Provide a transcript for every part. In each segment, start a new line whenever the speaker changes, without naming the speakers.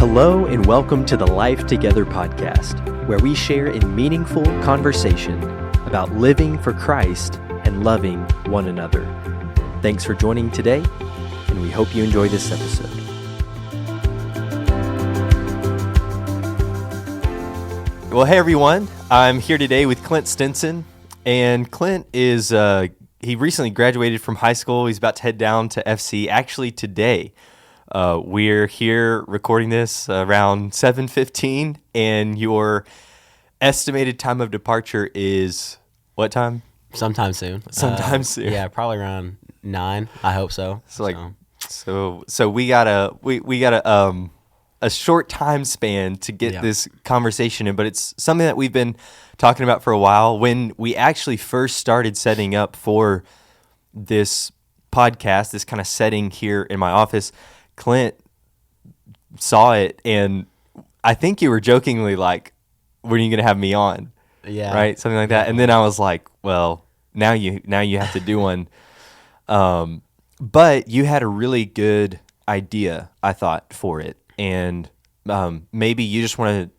Hello and welcome to the Life Together podcast, where we share in meaningful conversation about living for Christ and loving one another. Thanks for joining today, and we hope you enjoy this episode. Well, hey everyone, I'm here today with Clint Stinson, and Clint is, he recently graduated from high school. He's about to head down to FC actually today. We're here recording this around 7:15, and your estimated time of departure is what time?
Sometime soon.
Soon.
Yeah, probably around 9. I hope so.
So we got a short time span to get this conversation in, but it's something that we've been talking about for a while. When we actually first started setting up for this podcast, this kind of setting here in my office, Clint saw it, and I think you were jokingly like, when are you going to have me on?
Yeah.
Right? Something like that. And then I was like, well, now you have to do one. But you had a really good idea, I thought, for it. And maybe you just want to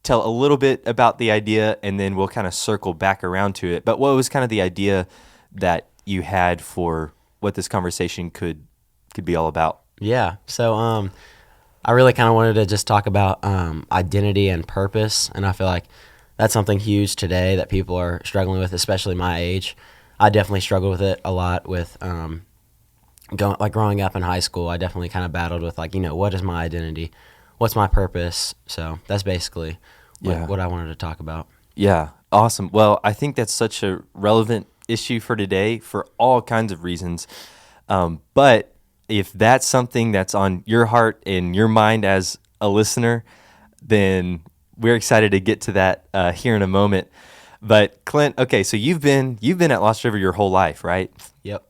tell a little bit about the idea, and then we'll kind of circle back around to it. But what was kind of the idea that you had for what this conversation could be all about?
Yeah. So I really kind of wanted to just talk about identity and purpose, and I feel like that's something huge today that people are struggling with, especially my age. I definitely struggled with it a lot with growing up in high school. I definitely kind of battled with what is my identity? What's my purpose? So that's basically what I wanted to talk about. Yeah.
Awesome. Well, I think that's such a relevant issue for today for all kinds of reasons. But if that's something that's on your heart and your mind as a listener, then we're excited to get to that here in a moment. But Clint, okay, so you've been at Lost River your whole life, right?
Yep.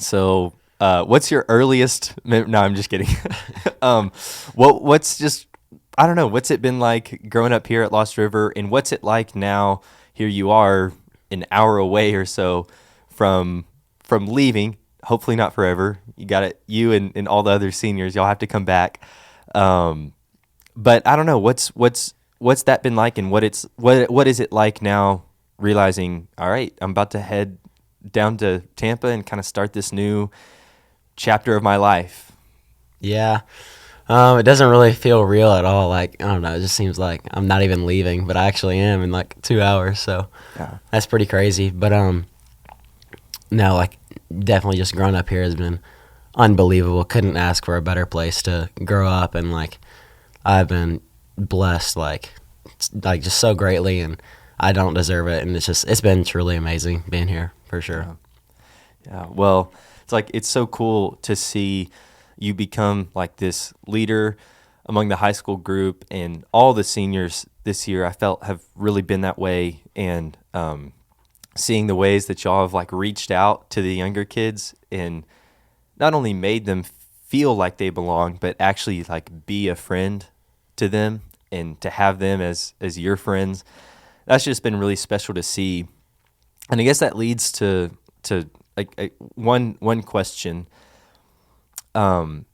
So what's your earliest no, I'm just kidding. What's it been like growing up here at Lost River, and what's it like now? Here you are, an hour away or so from leaving. Hopefully not forever. You got it. You and all the other seniors, y'all have to come back. But I don't know what's that been like, and what is it like now? Realizing, all right, I'm about to head down to Tampa and kind of start this new chapter of my life.
Yeah. It doesn't really feel real at all. Like, I don't know. It just seems like I'm not even leaving, but I actually am in 2 hours. So that's pretty crazy. But no, definitely just growing up here has been unbelievable. Couldn't ask for a better place to grow up, and I've been blessed just so greatly, and I don't deserve it, and it's been truly amazing being here for sure.
Yeah. Well, it's so cool to see you become this leader among the high school group, and all the seniors this year I felt have really been that way, and seeing the ways that y'all have reached out to the younger kids and not only made them feel like they belong, but actually be a friend to them and to have them as your friends. That's just been really special to see. And I guess that leads to one question. When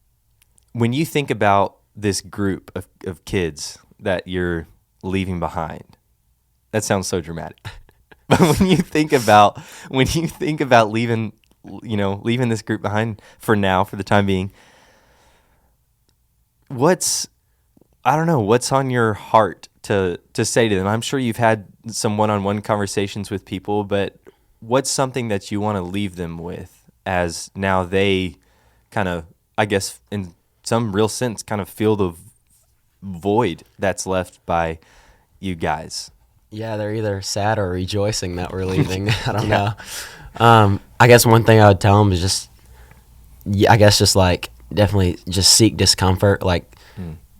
you think about this group of kids that you're leaving behind, that sounds so dramatic. But when you think about leaving this group behind for now, for the time being, what's on your heart to say to them? I'm sure you've had some one-on-one conversations with people, but what's something that you want to leave them with as now they kind of, I guess, in some real sense, kind of feel the void that's left by you guys?
Yeah, they're either sad or rejoicing that we're leaving. I don't know. I guess one thing I would tell them is definitely just seek discomfort.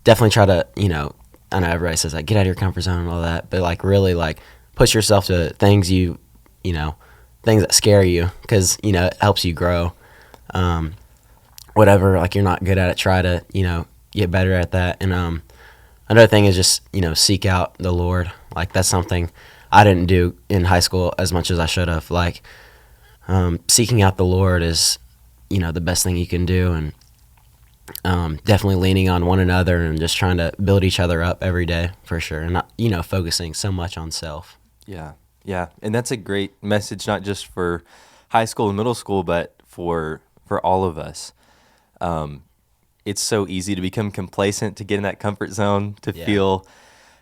Definitely try to, I know everybody says get out of your comfort zone and all that, but really push yourself to things things that scare you, because it helps you grow. Whatever you're not good at it, try to get better at that. And another thing is just seek out the Lord. That's something I didn't do in high school as much as I should have. Seeking out the Lord is the best thing you can do, and definitely leaning on one another and just trying to build each other up every day for sure, and not focusing so much on self.
Yeah, yeah, and that's a great message, not just for high school and middle school, but for all of us. It's so easy to become complacent, to get in that comfort zone, to
Yeah.
feel,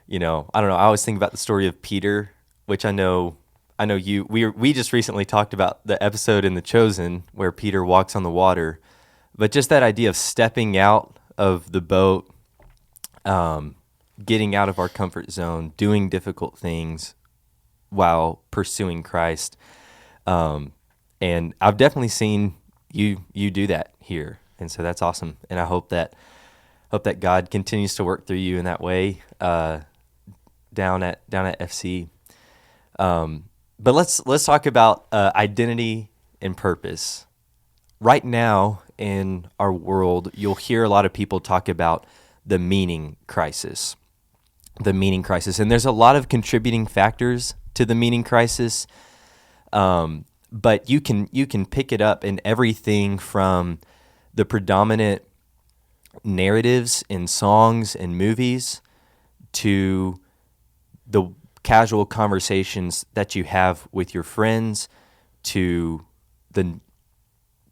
I don't know. I always think about the story of Peter, which I know we just recently talked about the episode in The Chosen where Peter walks on the water, but just that idea of stepping out of the boat, getting out of our comfort zone, doing difficult things while pursuing Christ. And I've definitely seen you do that here, and so that's awesome. And I hope that God continues to work through you in that way down at FC. But let's talk about identity and purpose. Right now in our world, you'll hear a lot of people talk about the meaning crisis. The meaning crisis, and there's a lot of contributing factors to the meaning crisis. But you can pick it up in everything from the predominant narratives in songs and movies to the casual conversations that you have with your friends, to the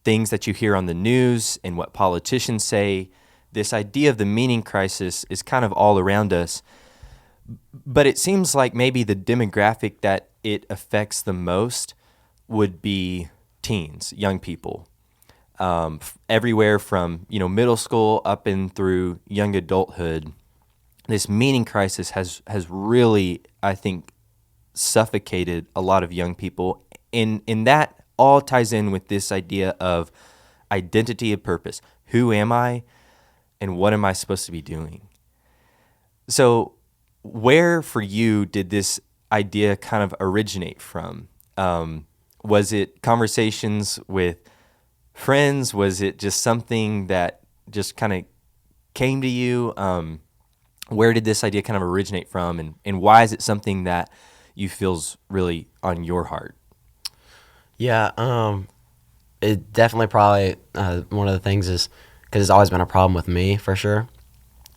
things that you hear on the news and what politicians say. This idea of the meaning crisis is kind of all around us. But it seems like maybe the demographic that it affects the most would be teens, young people, everywhere from middle school up and through young adulthood. This meaning crisis has really, I think, suffocated a lot of young people, and that all ties in with this idea of identity and purpose. Who am I, and what am I supposed to be doing? So, where for you did this idea kind of originate from? Was it conversations with friends? Was it just something that just kind of came to you? Where did this idea kind of originate from, and why is it something that you feel's really on your heart?
Yeah, it definitely probably one of the things is because it's always been a problem with me for sure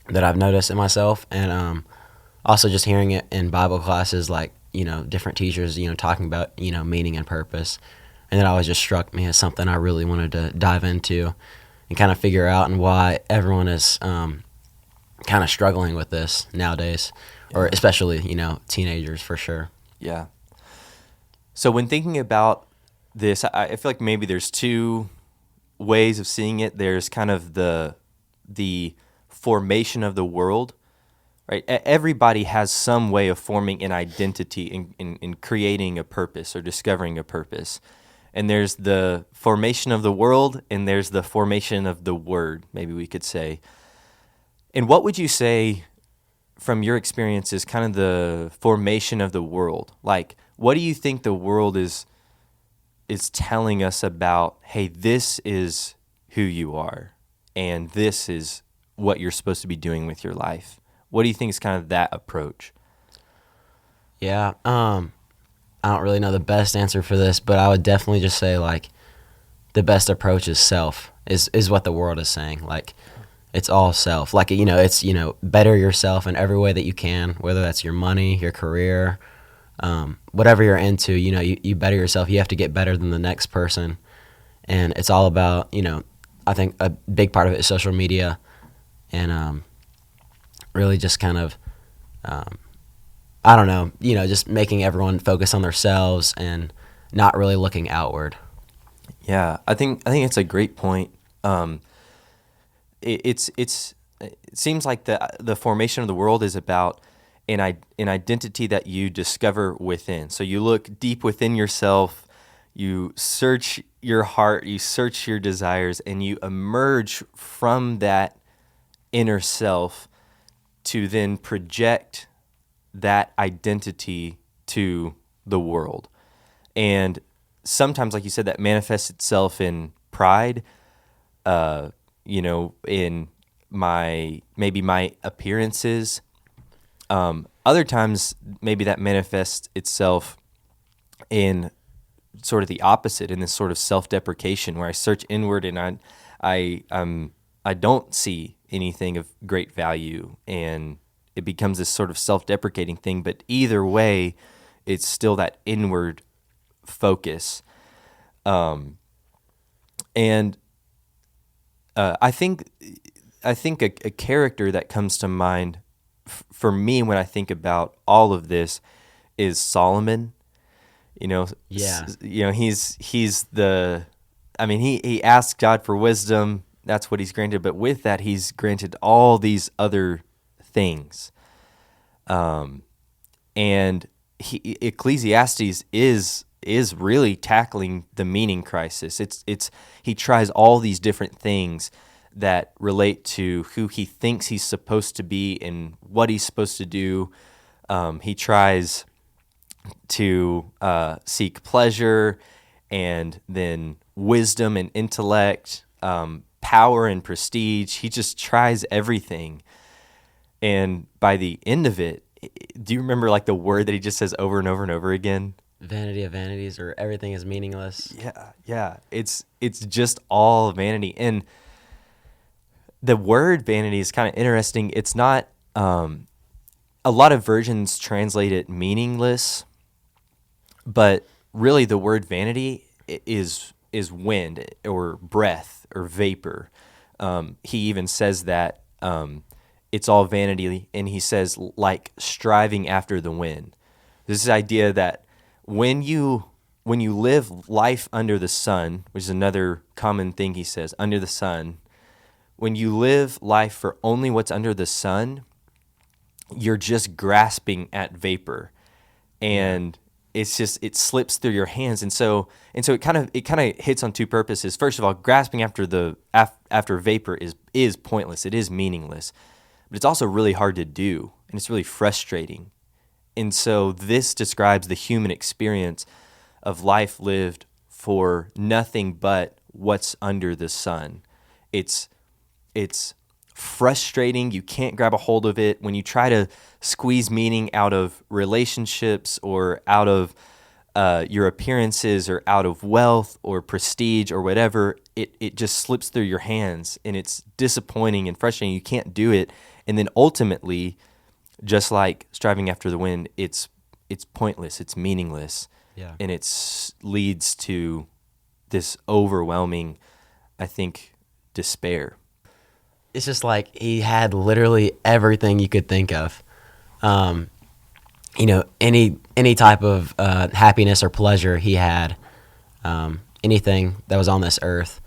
that I've noticed in myself, and also just hearing it in Bible classes, like different teachers talking about meaning and purpose, and it always just struck me as something I really wanted to dive into and kind of figure out, and why everyone is kind of struggling with this nowadays, or especially teenagers for sure.
Yeah. So when thinking about this, I feel like maybe there's two ways of seeing it. There's kind of the formation of the world, right? Everybody has some way of forming an identity in creating a purpose or discovering a purpose. And there's the formation of the world, and there's the formation of the word, maybe we could say. And what would you say from your experience is kind of the formation of the world? Like, what do you think the world is telling us about, hey, this is who you are, and this is what you're supposed to be doing with your life? What do you think is kind of that approach?
Yeah, I don't really know the best answer for this, but I would definitely just say, like, the best approach is self, is what the world is saying. Like, it's all self. Like, it's, better yourself in every way that you can, whether that's your money, your career, whatever you're into, you better yourself. You have to get better than the next person. And it's all about, I think a big part of it is social media, and really just kind of, I don't know, just making everyone focus on themselves and not really looking outward.
Yeah, I think it's a great point. It seems like the formation of the world is about an identity that you discover within. So you look deep within yourself, you search your heart, you search your desires, and you emerge from that inner self to then project that identity to the world. And sometimes, like you said, that manifests itself in pride, in my appearances. Other times, maybe that manifests itself in sort of the opposite, in this sort of self-deprecation, where I search inward and I'm I don't see anything of great value, and it becomes this sort of self-deprecating thing. But either way, it's still that inward focus. And I think a character that comes to mind for me when I think about all of this is Solomon.
Yeah.
He's the, I mean, he asked God for wisdom. That's what he's granted. But with that, he's granted all these other things. And Ecclesiastes is really tackling the meaning crisis. He tries all these different things that relate to who he thinks he's supposed to be and what he's supposed to do. He tries to seek pleasure, and then wisdom and intellect, power and prestige. He just tries everything. And by the end of it, do you remember like the word that he just says over and over and over again?
Vanity of vanities, or everything is meaningless.
Yeah. It's just all vanity. And the word vanity is kind of interesting. It's not, a lot of versions translate it meaningless, but really the word vanity is wind or breath or vapor. He even says that it's all vanity, and he says like striving after the wind. This idea that when you live life under the sun, which is another common thing he says, under the sun, when you live life for only what's under the sun, you're just grasping at vapor, and it slips through your hands. And so it kind of hits on two purposes. First of all, grasping after after vapor is pointless. It is meaningless, but it's also really hard to do, and it's really frustrating. And so this describes the human experience of life lived for nothing but what's under the sun. It's frustrating. You can't grab a hold of it. When you try to squeeze meaning out of relationships or out of your appearances or out of wealth or prestige or whatever, it just slips through your hands, and it's disappointing and frustrating. You can't do it. And then ultimately, just like striving after the wind, it's pointless, it's meaningless, and it leads to this overwhelming, I think, despair.
It's just like he had literally everything you could think of. Any type of happiness or pleasure he had, anything that was on this earth.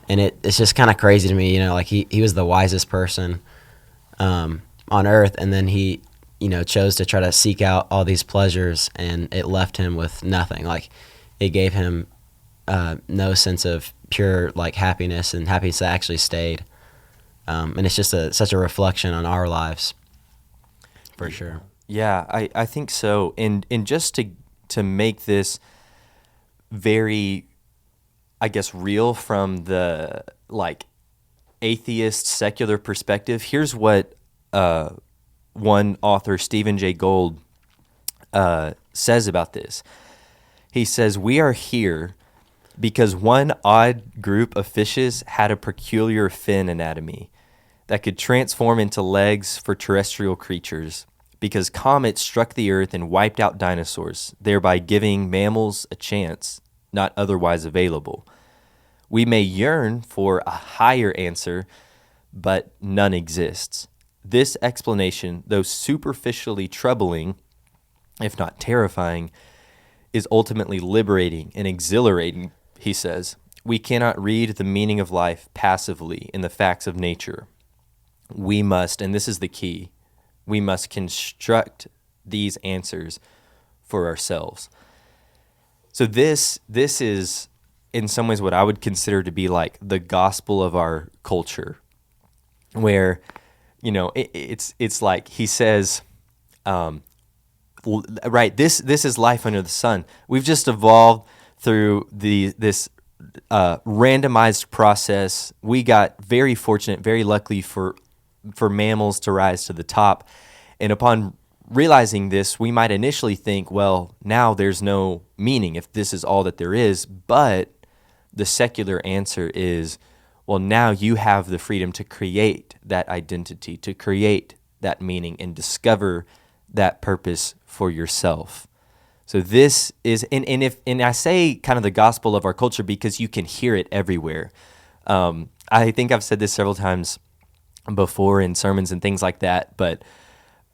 And it's just kind of crazy to me, like he was the wisest person on earth, and then he, chose to try to seek out all these pleasures, and it left him with nothing. Like, it gave him no sense of pure, like, happiness, and happiness that actually stayed. And it's just such a reflection on our lives, for sure.
Yeah, I think so. And just to make this very, I guess, real from the, like, atheist secular perspective, here's what one author, Stephen Jay Gould, says about this. He says, "We are here because one odd group of fishes had a peculiar fin anatomy that could transform into legs for terrestrial creatures, because comets struck the earth and wiped out dinosaurs, thereby giving mammals a chance not otherwise available. We may yearn for a higher answer, but none exists. This explanation, though superficially troubling, if not terrifying, is ultimately liberating and exhilarating," he says. "We cannot read the meaning of life passively in the facts of nature. We must," and this is the key, "we must construct these answers for ourselves." So this is, in some ways, what I would consider to be like the gospel of our culture, where, it's like he says, right, this is life under the sun. We've just evolved through this randomized process. We got very fortunate, very lucky for mammals to rise to the top. And upon realizing this, we might initially think, well, now there's no meaning if this is all that there is. But the secular answer is, Well, now you have the freedom to create that identity, to create that meaning, and discover that purpose for yourself. So this is, and I say kind of the gospel of our culture because you can hear it everywhere. I think I've said this several times before in sermons and things like that, but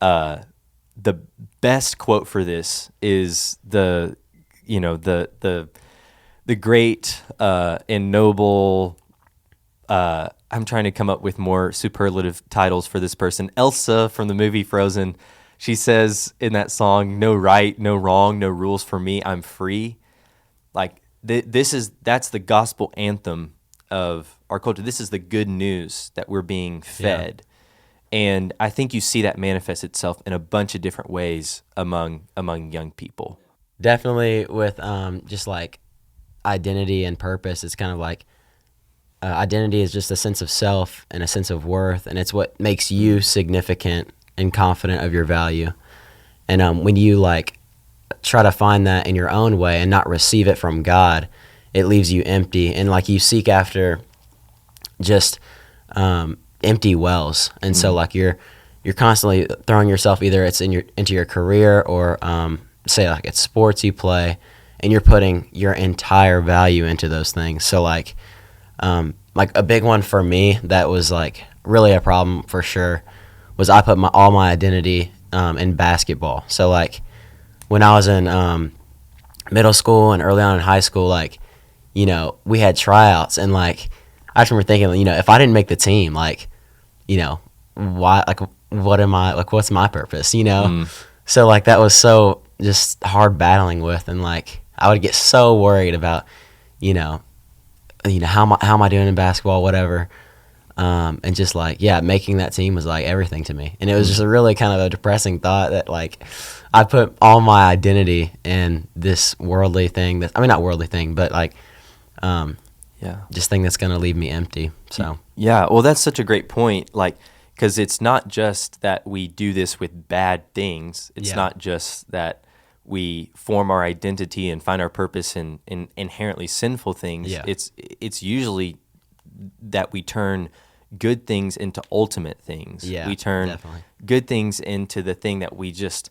the best quote for this is the great and noble. I'm trying to come up with more superlative titles for this person. Elsa from the movie Frozen. She says in that song, "No right, no wrong, no rules for me. I'm free." Like that's the gospel anthem of our culture. This is the good news that we're being fed. Yeah. And I think you see that manifest itself in a bunch of different ways among young people.
Definitely with just like identity and purpose. It's kind of like identity is just a sense of self and a sense of worth, and it's what makes you significant and confident of your value. And when you like try to find that in your own way and not receive it from God, it leaves you empty, and like you seek after just empty wells. And so like you're constantly throwing yourself, either it's into your career or say like it's sports you play, and you're putting your entire value into those things. So like a big one for me that was like really a problem for sure was I put all my identity in basketball. So like when I was in middle school and early on in high school, like, you know, we had tryouts, and like I just remember thinking, you know, if I didn't make the team, like, you know, why, like, what am I, like, what's my purpose, you know? So like that was so just hard battling with, and like I would get so worried about, you know, how am I doing in basketball, whatever. And just like, yeah, making that team was like everything to me. And it was just a really kind of a depressing thought that like I put all my identity in this worldly thing not worldly thing, but like, just thing that's going to leave me empty. So,
yeah, well, that's such a great point. Like, cause it's not just that we do this with bad things. It's not just that we form our identity and find our purpose in inherently sinful things.
Yeah.
It's usually that we turn good things into ultimate things.
Yeah,
we turn
definitely
good things into the thing that we just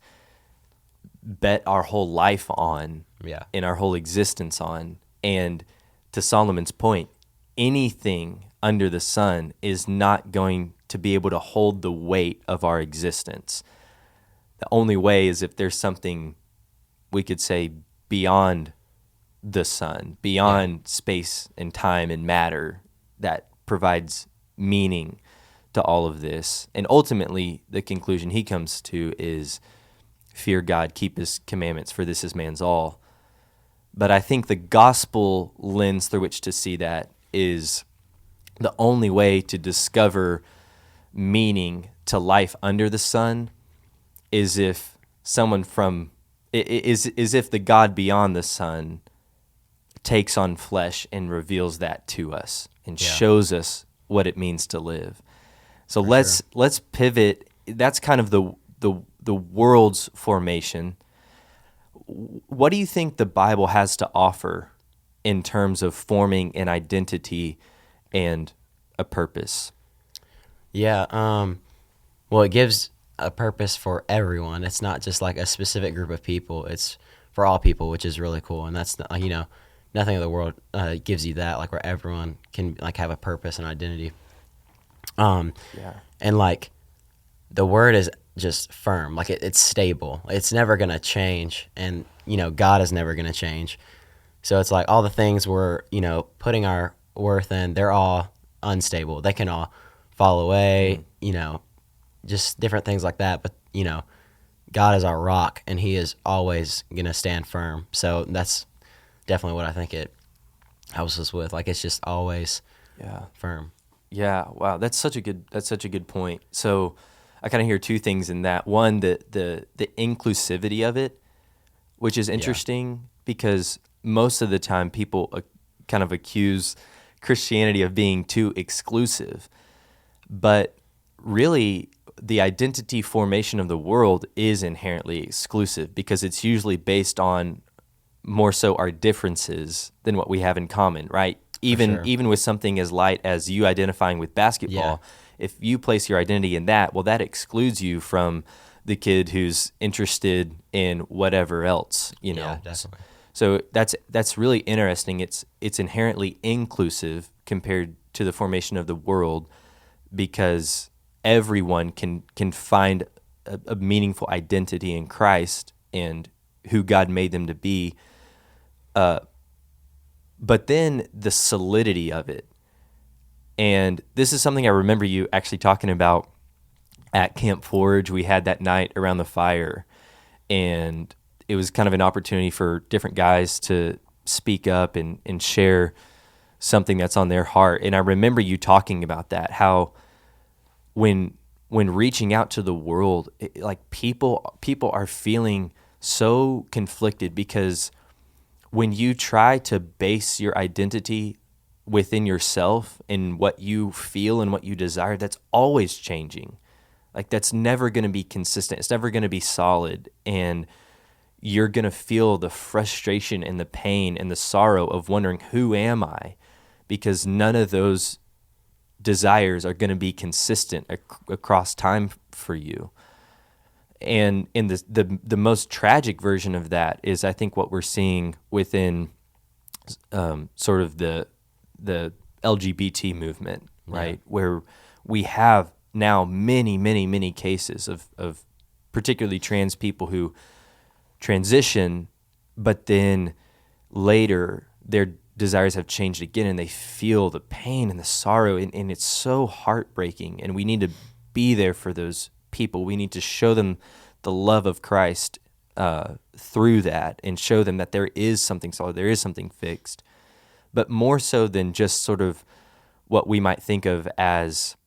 bet our whole life on, and our whole existence on. And to Solomon's point, anything under the sun is not going to be able to hold the weight of our existence. The only way is if there's something we could say beyond the sun, beyond space and time and matter, that provides meaning to all of this. And ultimately, the conclusion he comes to is fear God, keep his commandments, for this is man's all. But I think the gospel lens through which to see that is the only way to discover meaning to life under the sun is if if the God beyond the sun takes on flesh and reveals that to us and shows us what it means to live. So let's pivot. That's kind of the world's formation. What do you think the Bible has to offer in terms of forming an identity and a purpose?
Yeah, well, it gives a purpose for everyone. It's not just like a specific group of people. It's for all people, which is really cool. And that's, you know, nothing in the world gives you that, like where everyone can like have a purpose and identity. And like the word is just firm, like it's stable. It's never going to change. And, you know, God is never going to change. So it's like all the things we're, you know, putting our worth in, they're all unstable. They can all fall away, you know, just different things like that. But, you know, God is our rock, and he is always going to stand firm. So that's definitely what I think it helps us with. Like, it's just always firm.
Yeah. Wow. That's such a good point. So I kind of hear two things in that. One, the inclusivity of it, which is interesting because most of the time people kind of accuse Christianity of being too exclusive. But really, the identity formation of the world is inherently exclusive because it's usually based on more so our differences than what we have in common, right?
sure.
even with something as light as you identifying with basketball, if you place your identity in that, well, that excludes you from the kid who's interested in whatever else, you know.
Yeah, definitely.
So that's really interesting. It's inherently inclusive compared to the formation of the world, because everyone can find a meaningful identity in Christ and who God made them to be. But then the solidity of it. And this is something I remember you actually talking about at Camp Forge. We had that night around the fire, and it was kind of an opportunity for different guys to speak up and share something that's on their heart. And I remember you talking about that, how when reaching out to the world, like people are feeling so conflicted, because when you try to base your identity within yourself and what you feel and what you desire, that's always changing. Like, that's never going to be consistent. It's never going to be solid. And you're going to feel the frustration and the pain and the sorrow of wondering, who am I? Because none of those desires are going to be consistent across time for you. And in the most tragic version of that is, I think, what we're seeing within sort of the LGBT movement, right? Yeah. Where we have now many, many, many cases of particularly trans people who transition, but then later their desires have changed again, and they feel the pain and the sorrow, and it's so heartbreaking. And we need to be there for those people. We need to show them the love of Christ through that, and show them that there is something solid, there is something fixed. But more so than just sort of what we might think of as,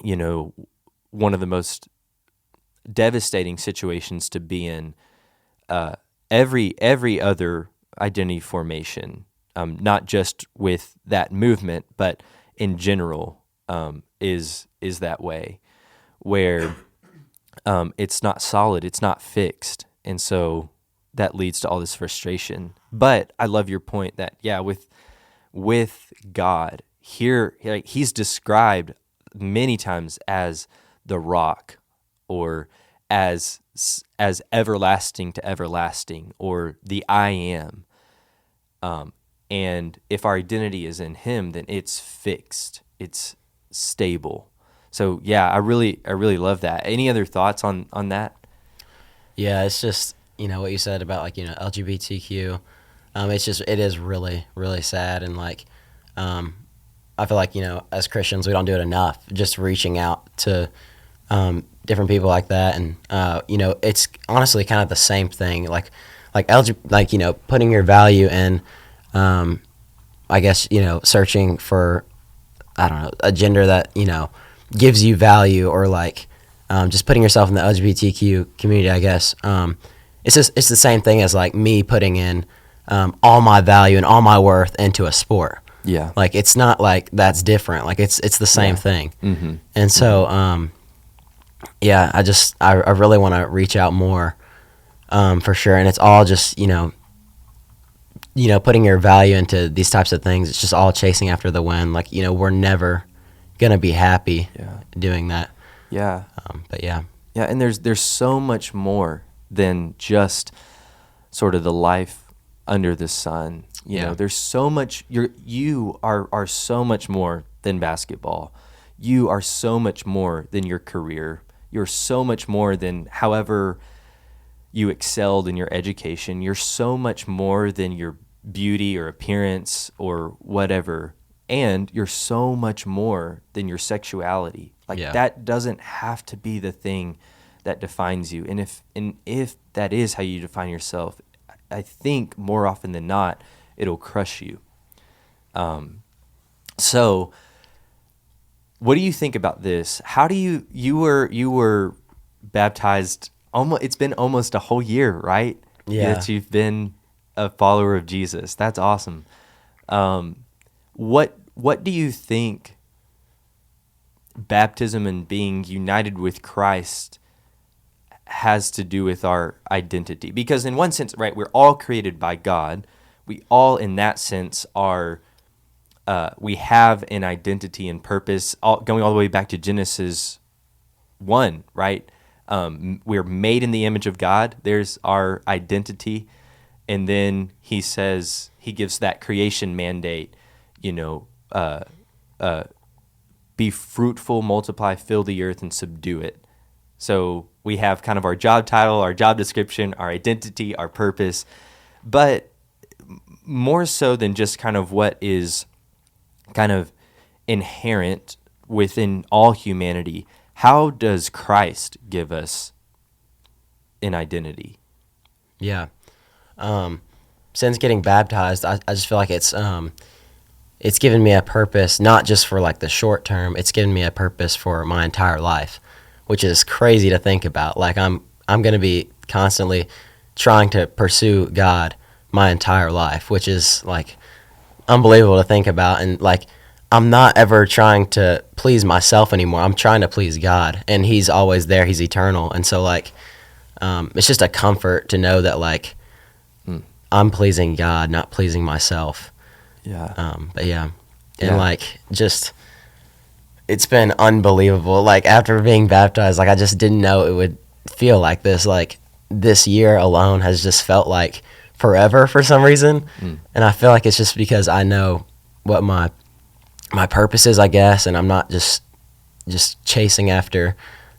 you know, one of the most devastating situations to be in, every other identity formation, not just with that movement, but in general, is that way, where it's not solid, it's not fixed, and so that leads to all this frustration. But I love your point that, yeah, with God here, he's described many times as the rock, or as everlasting to everlasting, or the I am. And if our identity is in him, then it's fixed, it's stable. So yeah, I really love that. Any other thoughts on that?
Yeah, it's just, what you said about, like, LGBTQ. It is really, really sad. And, like, I feel like, as Christians, we don't do it enough, just reaching out to different people like that. And, it's honestly kind of the same thing. Like putting your value in, I guess, searching for, I don't know, a gender that, gives you value, or like just putting yourself in the LGBTQ community, I guess. It's the same thing as, like, me putting in all my value and all my worth into a sport.
Yeah.
Like, it's not like that's different. Like, it's the same thing.
Mm-hmm.
And so, yeah, I really want to reach out more, for sure. And it's all just, putting your value into these types of things. It's just all chasing after the win. Like, we're never going to be happy doing that.
Yeah.
But yeah.
Yeah, and there's so much more than just sort of the life under the sun. You know, there's so much. You are so much more than basketball. You are so much more than your career. You're so much more than however you excelled in your education. You're so much more than your beauty or appearance or whatever. And you're so much more than your sexuality. Like, that doesn't have to be the thing that defines you. And if that is how you define yourself, I think more often than not, it'll crush you. So what do you think about this? How do you were baptized almost, it's been almost a whole year, right?
Yeah.
That you've been a follower of Jesus. That's awesome. What do you think baptism and being united with Christ has to do with our identity? Because in one sense, right, we're all created by God. We all, in that sense, are we have an identity and purpose, going all the way back to Genesis 1, right? We're made in the image of God. There's our identity. And then he says, he gives that creation mandate, be fruitful, multiply, fill the earth, and subdue it. So we have kind of our job title, our job description, our identity, our purpose. But more so than just kind of what is kind of inherent within all humanity, how does Christ give us an identity?
Yeah. Since getting baptized, I just feel like it's given me a purpose, not just for like the short term. It's given me a purpose for my entire life, which is crazy to think about. Like I'm going to be constantly trying to pursue God my entire life, which is like unbelievable to think about. And like I'm not ever trying to please myself anymore. I'm trying to please God, and He's always there. He's eternal, and so like it's just a comfort to know that like I'm pleasing God, not pleasing myself.
Yeah.
But yeah, and like just it's been unbelievable. Like after being baptized, like I just didn't know it would feel like this. Like this year alone has just felt like forever for some reason, and I feel like it's just because I know what my purpose is, I guess, and I'm not just chasing after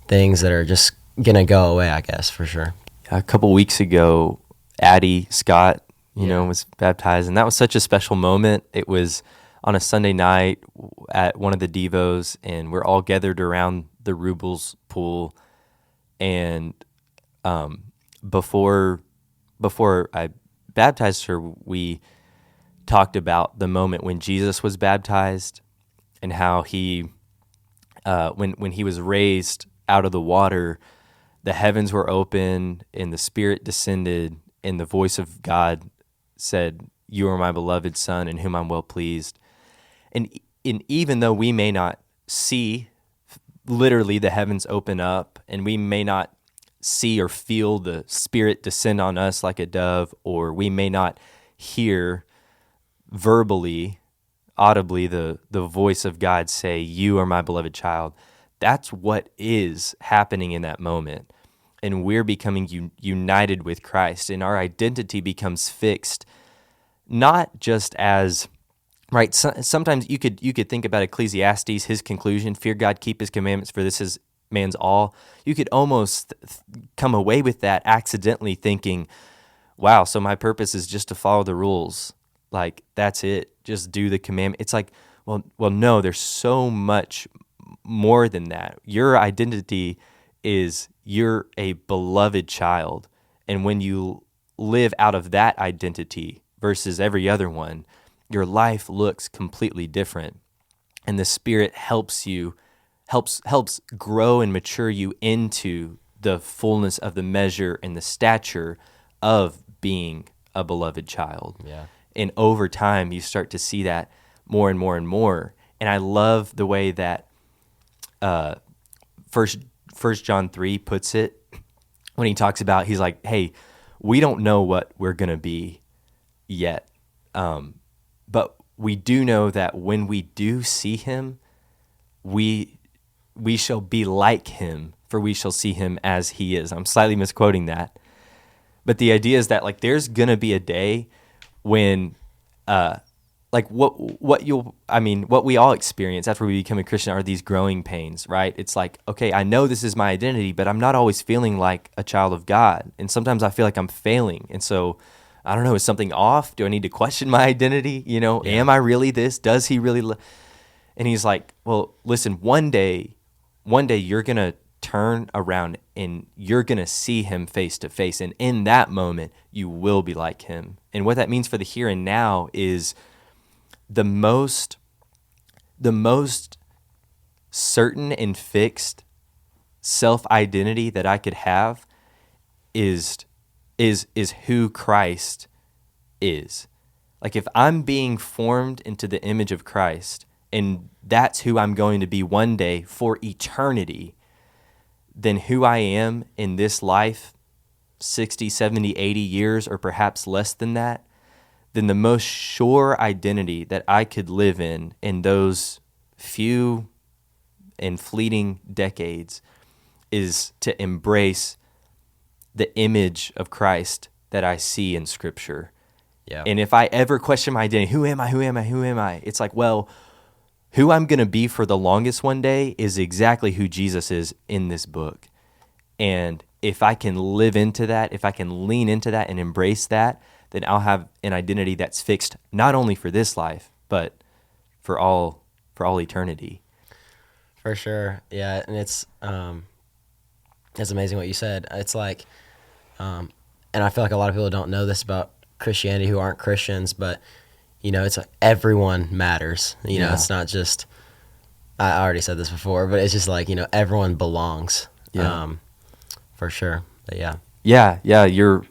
things that are just gonna go away, I guess, for sure.
A couple weeks ago, Addie Scott, was baptized, and that was such a special moment. It was on a Sunday night at one of the devos, and we're all gathered around the Rubles pool, and before I baptized her, we talked about the moment when Jesus was baptized and how he, when he was raised out of the water, the heavens were open and the Spirit descended, and the voice of God said, "You are my beloved Son, in whom I'm well pleased." And even though we may not see literally the heavens open up, and we may not see or feel the Spirit descend on us like a dove, or we may not hear verbally, audibly, the voice of God say, "You are my beloved child," that's what is happening in that moment. And we're becoming united with Christ, and our identity becomes fixed, not just as, right, sometimes you could think about Ecclesiastes, his conclusion, fear God, keep his commandments, for this is man's all. You could almost come away with that accidentally thinking, wow, so my purpose is just to follow the rules. Like, that's it. Just do the commandment. It's like, well, no, there's so much more than that. Your identity is you're a beloved child. And when you live out of that identity versus every other one, your life looks completely different. And the Spirit helps grow and mature you into the fullness of the measure and the stature of being a beloved child.
Yeah.
And over time, you start to see that more and more and more. And I love the way that First John 3 puts it when he talks about, he's like, hey, we don't know what we're going to be yet. But we do know that when we do see him, we shall be like him, for we shall see him as he is. I'm slightly misquoting that. But the idea is that like there's going to be a day when like what we all experience after we become a Christian are these growing pains, right? It's like, okay, I know this is my identity, but I'm not always feeling like a child of God. And sometimes I feel like I'm failing. And so I don't know, is something off? Do I need to question my identity? Am I really this? Does he really? And he's like, well, listen, one day you're going to turn around and you're going to see him face to face. And in that moment, you will be like him. And what that means for the here and now is the most certain and fixed self-identity that I could have is who Christ is. Like if I'm being formed into the image of Christ, and that's who I'm going to be one day for eternity, then who I am in this life, 60, 70, 80 years, or perhaps less than that, then the most sure identity that I could live in those few and fleeting decades is to embrace the image of Christ that I see in Scripture.
Yeah.
And if I ever question my identity, who am I? It's like, well, who I'm going to be for the longest one day is exactly who Jesus is in this book. And if I can live into that, if I can lean into that and embrace that, then I'll have an identity that's fixed not only for this life, but for all eternity.
For sure. Yeah, and it's amazing what you said. It's like and I feel like a lot of people don't know this about Christianity who aren't Christians, but it's like everyone matters. It's not just, I already said this before, but it's just like, everyone belongs.
Yeah.
For sure. But yeah.
Yeah. You're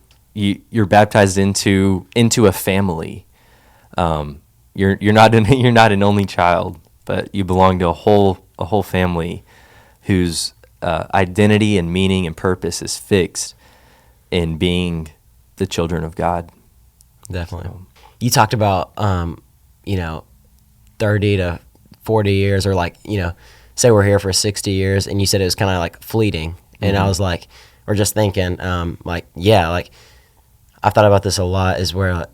baptized into a family. You're not an only child, but you belong to a whole family whose identity and meaning and purpose is fixed in being the children of God.
Definitely. You talked about 30 to 40 years, or like, say we're here for 60 years, and you said it was kind of like fleeting. And I was like, or just thinking, I've thought about this a lot, is where,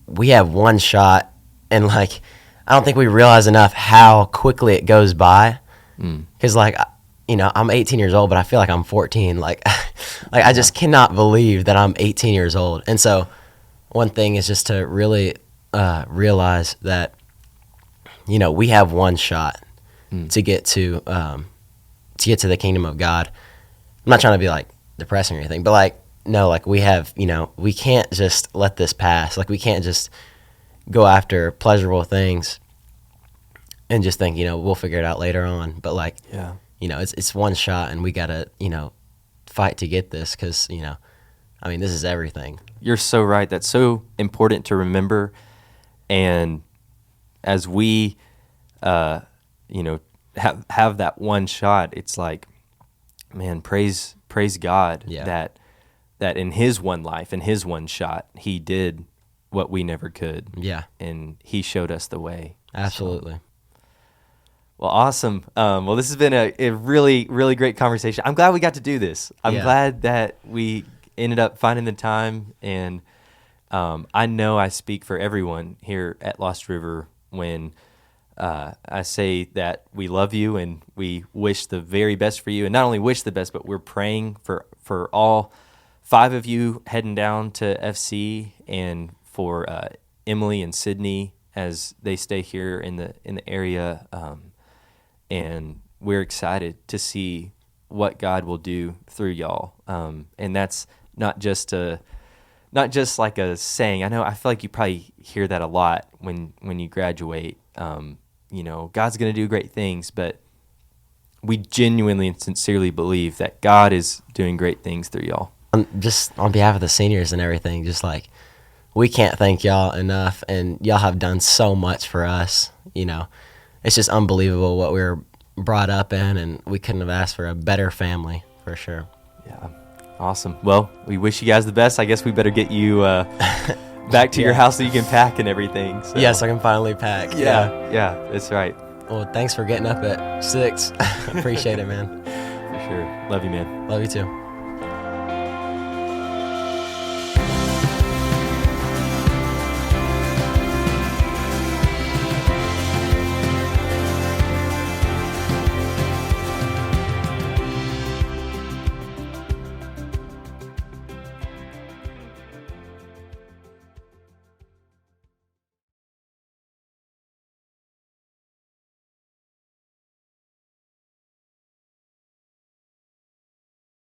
we have one shot, and like, I don't think we realize enough how quickly it goes by. Because I'm 18 years old, but I feel like I'm 14. Like I just cannot believe that I'm 18 years old. And so one thing is just to really realize that, we have one shot to get to the kingdom of God. I'm not trying to be like depressing or anything, but like, no, like we have, we can't just let this pass. Like we can't just go after pleasurable things and just think, we'll figure it out later on. But like,
yeah,
it's one shot, and we gotta, fight to get this, because, this is everything.
You're so right. That's so important to remember. And as we, have that one shot, it's like, man, praise God that in His one life, in His one shot, He did what we never could.
Yeah.
And He showed us the way.
Absolutely.
So, well, awesome. Well, this has been a really, really great conversation. I'm glad we got to do this. I'm glad that we ended up finding the time. And I know I speak for everyone here at Lost River when I say that we love you and we wish the very best for you. And not only wish the best, but we're praying for all 5 of you heading down to FC, and for Emily and Sydney as they stay here in the area. And we're excited to see what God will do through y'all. And that's not just like a saying. I feel like you probably hear that a lot when you graduate. God's going to do great things, but we genuinely and sincerely believe that God is doing great things through y'all.
Just on behalf of the seniors and everything, just like, we can't thank y'all enough, and y'all have done so much for us. It's just unbelievable what we were brought up in, and we couldn't have asked for a better family, for sure.
Yeah. Awesome. Well, we wish you guys the best. I guess we better get you back to your house so you can pack and everything. So.
Yes, I can finally pack.
Yeah, that's right.
Well, thanks for getting up at 6. Appreciate it, man.
For sure. Love you, man.
Love you too.